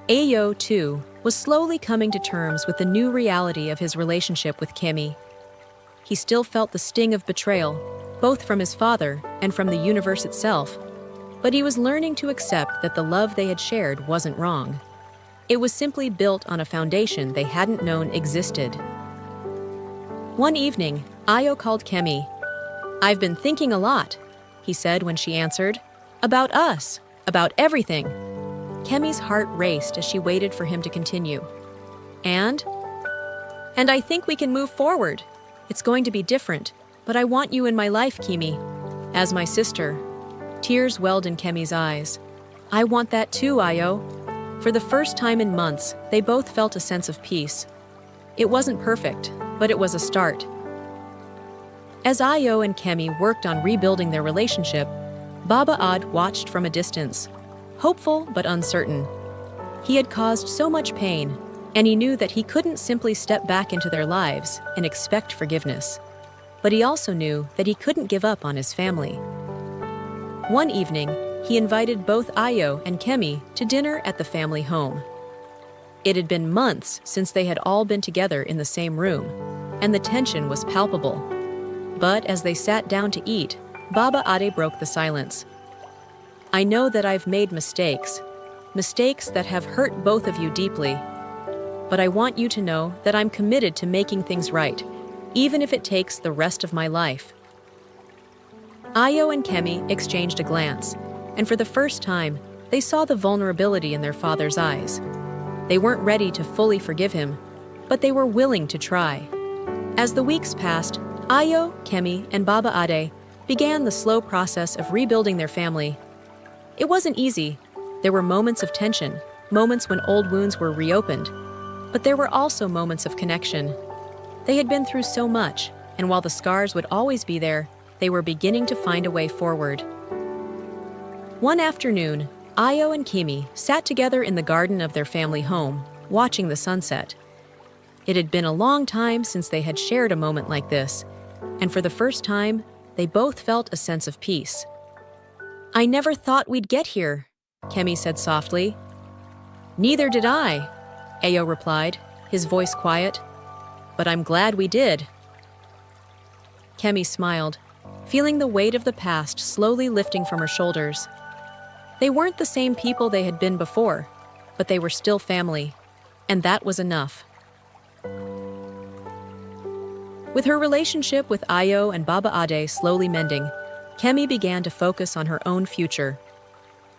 Ayo, too, was slowly coming to terms with the new reality of his relationship with Kemi. He still felt the sting of betrayal, both from his father and from the universe itself, but he was learning to accept that the love they had shared wasn't wrong. It was simply built on a foundation they hadn't known existed. One evening, Ayo called Kemi. "I've been thinking a lot," he said when she answered. "About us, about everything." Kemi's heart raced as she waited for him to continue. And I think we can move forward. It's going to be different, but I want you in my life, Kemi, as my sister." Tears welled in Kemi's eyes. "I want that too, Ayo." For the first time in months, they both felt a sense of peace. It wasn't perfect, but it was a start. As Ayo and Kemi worked on rebuilding their relationship, Baba Ade watched from a distance, hopeful but uncertain. He had caused so much pain, and he knew that he couldn't simply step back into their lives and expect forgiveness. But he also knew that he couldn't give up on his family. One evening, he invited both Ayo and Kemi to dinner at the family home. It had been months since they had all been together in the same room, and the tension was palpable. But as they sat down to eat, Baba Ade broke the silence. "I know that I've made mistakes that have hurt both of you deeply. But I want you to know that I'm committed to making things right, even if it takes the rest of my life." Ayo and Kemi exchanged a glance, and for the first time, they saw the vulnerability in their father's eyes. They weren't ready to fully forgive him, but they were willing to try. As the weeks passed, Ayo, Kemi, and Baba Ade began the slow process of rebuilding their family. It wasn't easy. There were moments of tension, moments when old wounds were reopened, but there were also moments of connection. They had been through so much, and while the scars would always be there, they were beginning to find a way forward. One afternoon, Ayo and Kemi sat together in the garden of their family home, watching the sunset. It had been a long time since they had shared a moment like this, and for the first time, they both felt a sense of peace. "I never thought we'd get here," Kemi said softly. "Neither did I," Ayo replied, his voice quiet. "But I'm glad we did." Kemi smiled, feeling the weight of the past slowly lifting from her shoulders. They weren't the same people they had been before, but they were still family, and that was enough. With her relationship with Ayo and Baba Ade slowly mending, Kemi began to focus on her own future.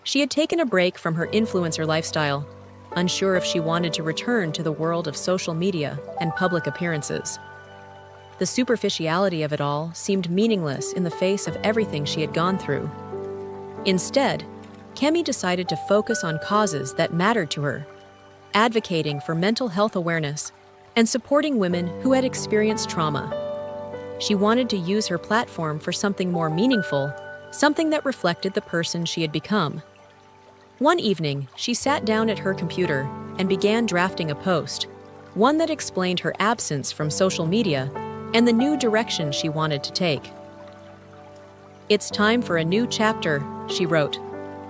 She had taken a break from her influencer lifestyle, unsure if she wanted to return to the world of social media and public appearances. The superficiality of it all seemed meaningless in the face of everything she had gone through. Instead, Kemi decided to focus on causes that mattered to her, advocating for mental health awareness and supporting women who had experienced trauma. She wanted to use her platform for something more meaningful, something that reflected the person she had become. One evening, she sat down at her computer and began drafting a post, one that explained her absence from social media and the new direction she wanted to take. "It's time for a new chapter," she wrote,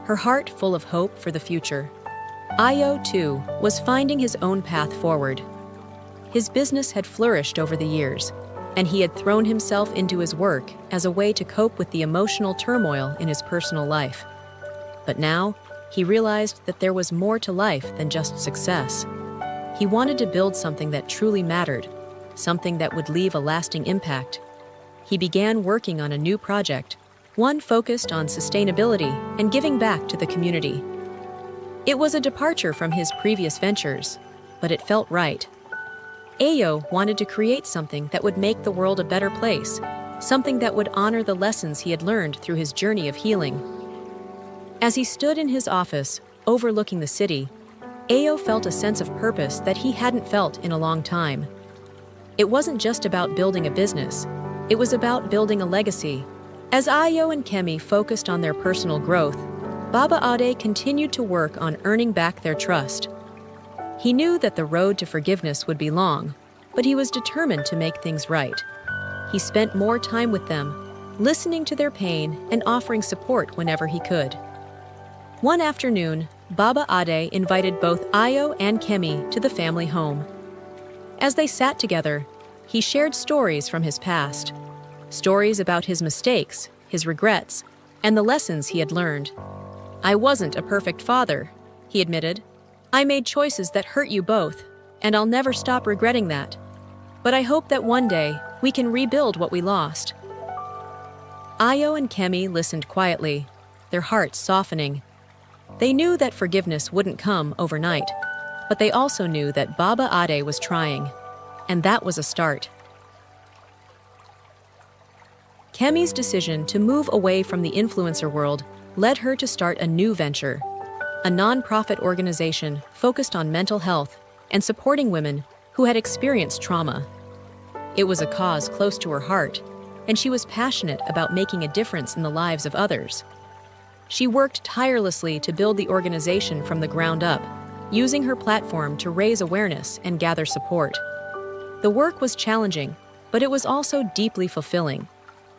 her heart full of hope for the future. Ayo, too, was finding his own path forward. His business had flourished over the years, and he had thrown himself into his work as a way to cope with the emotional turmoil in his personal life. But now, he realized that there was more to life than just success. He wanted to build something that truly mattered, something that would leave a lasting impact. He began working on a new project, one focused on sustainability and giving back to the community. It was a departure from his previous ventures, but it felt right. Ayo wanted to create something that would make the world a better place, something that would honor the lessons he had learned through his journey of healing. As he stood in his office, overlooking the city, Ayo felt a sense of purpose that he hadn't felt in a long time. It wasn't just about building a business, it was about building a legacy. As Ayo and Kemi focused on their personal growth, Baba Ade continued to work on earning back their trust. He knew that the road to forgiveness would be long, but he was determined to make things right. He spent more time with them, listening to their pain and offering support whenever he could. One afternoon, Baba Ade invited both Ayo and Kemi to the family home. As they sat together, he shared stories from his past, stories about his mistakes, his regrets, and the lessons he had learned. "I wasn't a perfect father," he admitted. "I made choices that hurt you both, and I'll never stop regretting that. But I hope that one day we can rebuild what we lost." Ayo and Kemi listened quietly, their hearts softening. They knew that forgiveness wouldn't come overnight, but they also knew that Baba Ade was trying, and that was a start. Kemi's decision to move away from the influencer world led her to start a new venture, a non-profit organization focused on mental health and supporting women who had experienced trauma. It was a cause close to her heart, and she was passionate about making a difference in the lives of others. She worked tirelessly to build the organization from the ground up, using her platform to raise awareness and gather support. The work was challenging, but it was also deeply fulfilling.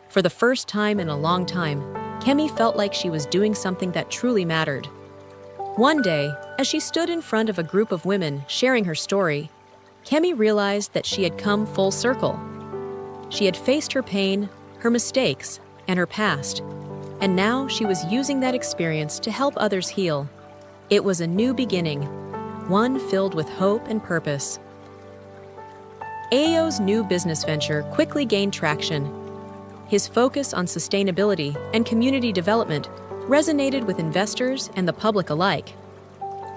For the first time in a long time, Kemi felt like she was doing something that truly mattered. One day, as she stood in front of a group of women sharing her story, Kemi realized that she had come full circle. She had faced her pain, her mistakes, and her past, and now she was using that experience to help others heal. It was a new beginning, one filled with hope and purpose. Ayo's new business venture quickly gained traction. His focus on sustainability and community development resonated with investors and the public alike.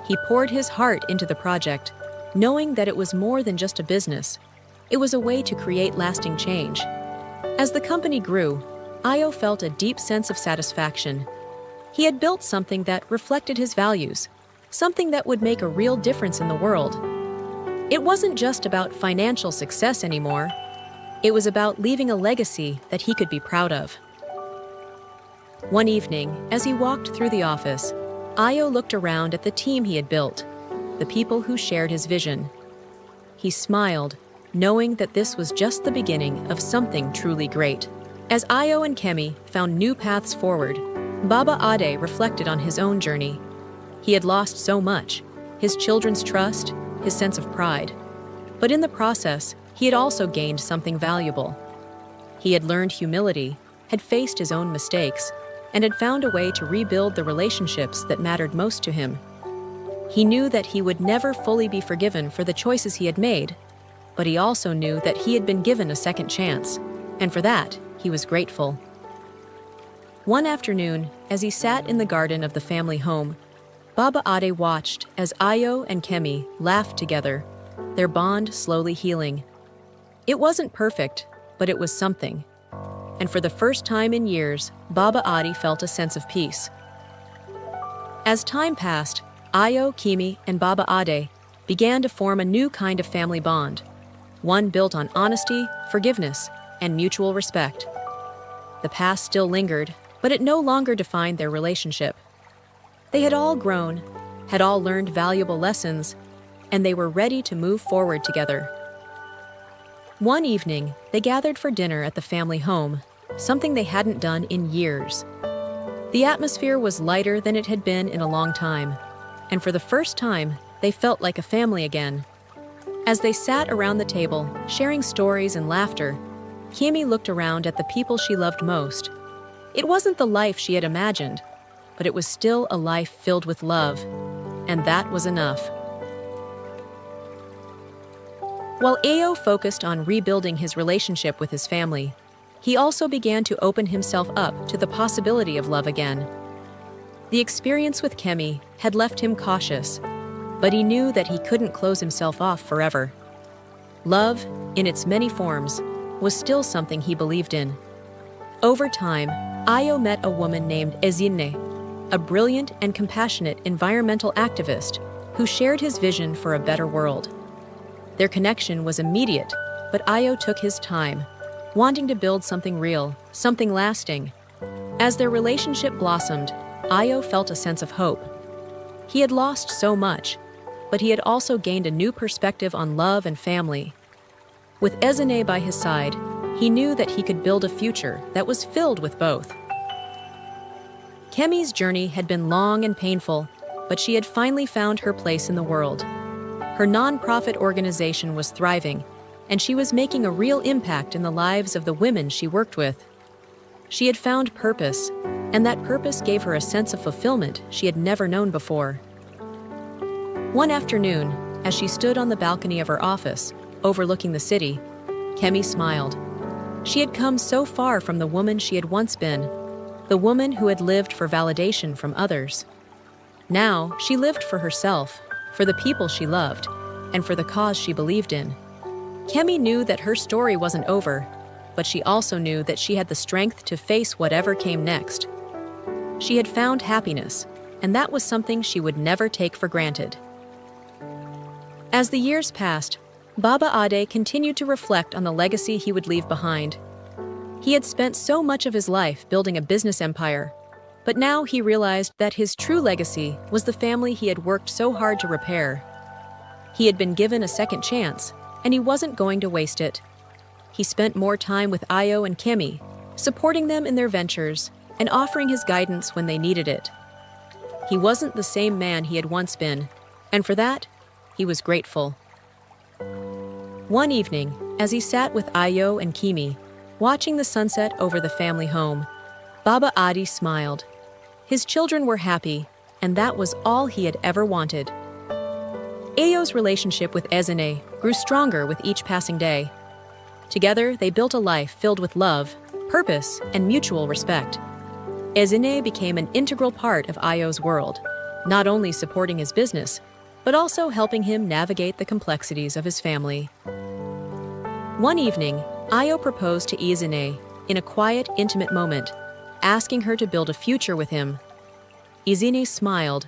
He poured his heart into the project, knowing that it was more than just a business. It was a way to create lasting change. As the company grew, Ayo felt a deep sense of satisfaction. He had built something that reflected his values, something that would make a real difference in the world. It wasn't just about financial success anymore. It was about leaving a legacy that he could be proud of. One evening, as he walked through the office, Ayo looked around at the team he had built, the people who shared his vision. He smiled, knowing that this was just the beginning of something truly great. As Ayo and Kemi found new paths forward, Baba Ade reflected on his own journey. He had lost so much, his children's trust, his sense of pride. But in the process, he had also gained something valuable. He had learned humility, had faced his own mistakes, and had found a way to rebuild the relationships that mattered most to him. He knew that he would never fully be forgiven for the choices he had made, but he also knew that he had been given a second chance, and for that, he was grateful. One afternoon, as he sat in the garden of the family home, Baba Ade watched as Ayo and Kemi laughed together, their bond slowly healing. It wasn't perfect, but it was something. And for the first time in years, Baba Ade felt a sense of peace. As time passed, Ayo, Kemi, and Baba Ade began to form a new kind of family bond, one built on honesty, forgiveness, and mutual respect. The past still lingered, but it no longer defined their relationship. They had all grown, had all learned valuable lessons, and they were ready to move forward together. One evening, they gathered for dinner at the family home, something they hadn't done in years. The atmosphere was lighter than it had been in a long time, and for the first time, they felt like a family again. As they sat around the table, sharing stories and laughter, Kemi looked around at the people she loved most. It wasn't the life she had imagined, but it was still a life filled with love, and that was enough. While Ayo focused on rebuilding his relationship with his family, he also began to open himself up to the possibility of love again. The experience with Kemi had left him cautious, but he knew that he couldn't close himself off forever. Love, in its many forms, was still something he believed in. Over time, Ayo met a woman named Ezinne, a brilliant and compassionate environmental activist who shared his vision for a better world. Their connection was immediate, but Ayo took his time, wanting to build something real, something lasting. As their relationship blossomed, Ayo felt a sense of hope. He had lost so much, but he had also gained a new perspective on love and family. With Ezine by his side, he knew that he could build a future that was filled with both. Kemi's journey had been long and painful, but she had finally found her place in the world. Her non-profit organization was thriving, and she was making a real impact in the lives of the women she worked with. She had found purpose, and that purpose gave her a sense of fulfillment she had never known before. One afternoon, as she stood on the balcony of her office, overlooking the city, Kemi smiled. She had come so far from the woman she had once been, the woman who had lived for validation from others. Now, she lived for herself, for the people she loved, and for the cause she believed in. Kemi knew that her story wasn't over, but she also knew that she had the strength to face whatever came next. She had found happiness, and that was something she would never take for granted. As the years passed, Baba Ade continued to reflect on the legacy he would leave behind. He had spent so much of his life building a business empire, but now he realized that his true legacy was the family he had worked so hard to repair. He had been given a second chance, and he wasn't going to waste it. He spent more time with Ayo and Kemi, supporting them in their ventures and offering his guidance when they needed it. He wasn't the same man he had once been, and for that, he was grateful. One evening, as he sat with Ayo and Kemi, watching the sunset over the family home, Baba Ade smiled. His children were happy, and that was all he had ever wanted. Ayo's relationship with Ezine grew stronger with each passing day. Together, they built a life filled with love, purpose, and mutual respect. Ezine became an integral part of Ayo's world, not only supporting his business, but also helping him navigate the complexities of his family. One evening, Ayo proposed to Ezine in a quiet, intimate moment, asking her to build a future with him. Ezine smiled,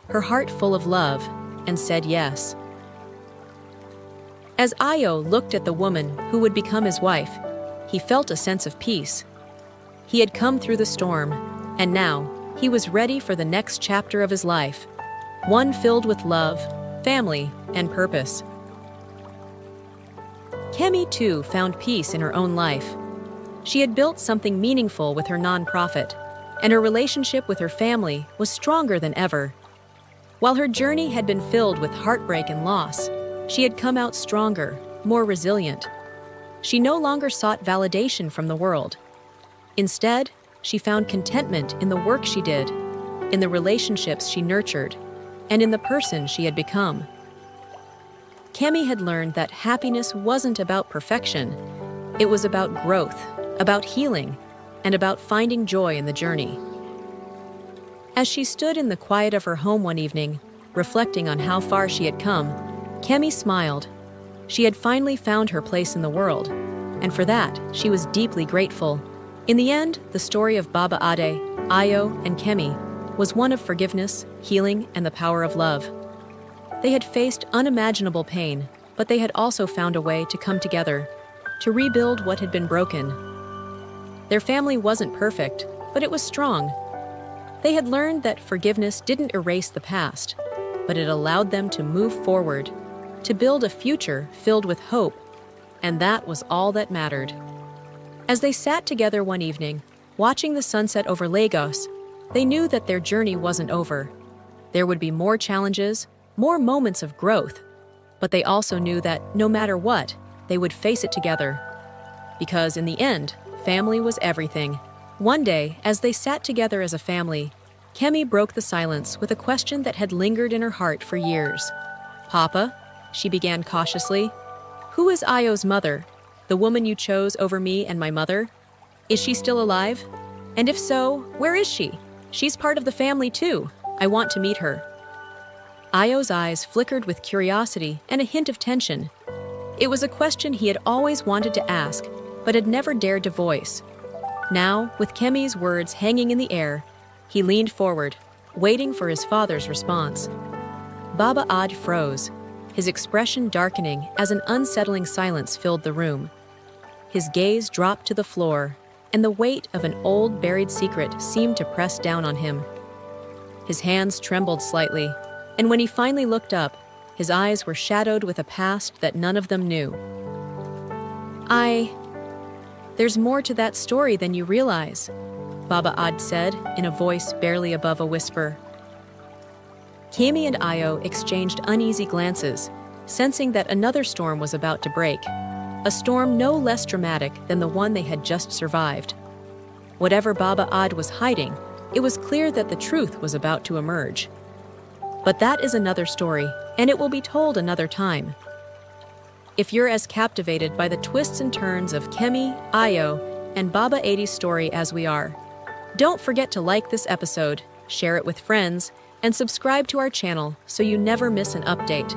her heart full of love, and said yes. As Ayo looked at the woman who would become his wife, he felt a sense of peace. He had come through the storm, and now he was ready for the next chapter of his life, one filled with love, family, and purpose. Kemi, too, found peace in her own life. She had built something meaningful with her nonprofit, and her relationship with her family was stronger than ever. While her journey had been filled with heartbreak and loss, she had come out stronger, more resilient. She no longer sought validation from the world. Instead, she found contentment in the work she did, in the relationships she nurtured, and in the person she had become. Kemi had learned that happiness wasn't about perfection. It was about growth, about healing, and about finding joy in the journey. As she stood in the quiet of her home one evening, reflecting on how far she had come, Kemi smiled. She had finally found her place in the world, and for that, she was deeply grateful. In the end, the story of Baba Ade, Ayo, and Kemi was one of forgiveness, healing, and the power of love. They had faced unimaginable pain, but they had also found a way to come together, to rebuild what had been broken. Their family wasn't perfect, but it was strong. They had learned that forgiveness didn't erase the past, but it allowed them to move forward, to build a future filled with hope, and that was all that mattered. As they sat together one evening, watching the sunset over Lagos, they knew that their journey wasn't over. There would be more challenges, more moments of growth, but they also knew that no matter what, they would face it together. Because in the end, family was everything. One day, as they sat together as a family, Kemi broke the silence with a question that had lingered in her heart for years. "Papa," she began cautiously, "who is Ayo's mother, the woman you chose over me and my mother? Is she still alive? And if so, where is she? She's part of the family too. I want to meet her." Ayo's eyes flickered with curiosity and a hint of tension. It was a question he had always wanted to ask, but had never dared to voice. Now, with Kemi's words hanging in the air, he leaned forward, waiting for his father's response. Baba Ade froze, his expression darkening as an unsettling silence filled the room. His gaze dropped to the floor, and the weight of an old buried secret seemed to press down on him. His hands trembled slightly, and when he finally looked up, His eyes were shadowed with a past that none of them knew. There's more to that story than you realize, Baba Ade said in a voice barely above a whisper. Kemi and Io exchanged uneasy glances, sensing that another storm was about to break, a storm no less dramatic than the one they had just survived. Whatever Baba Ade was hiding, it was clear that the truth was about to emerge. But that is another story, and it will be told another time. If you're as captivated by the twists and turns of Kemi, Io, and Baba Ade's story as we are, don't forget to like this episode, share it with friends, and subscribe to our channel so you never miss an update.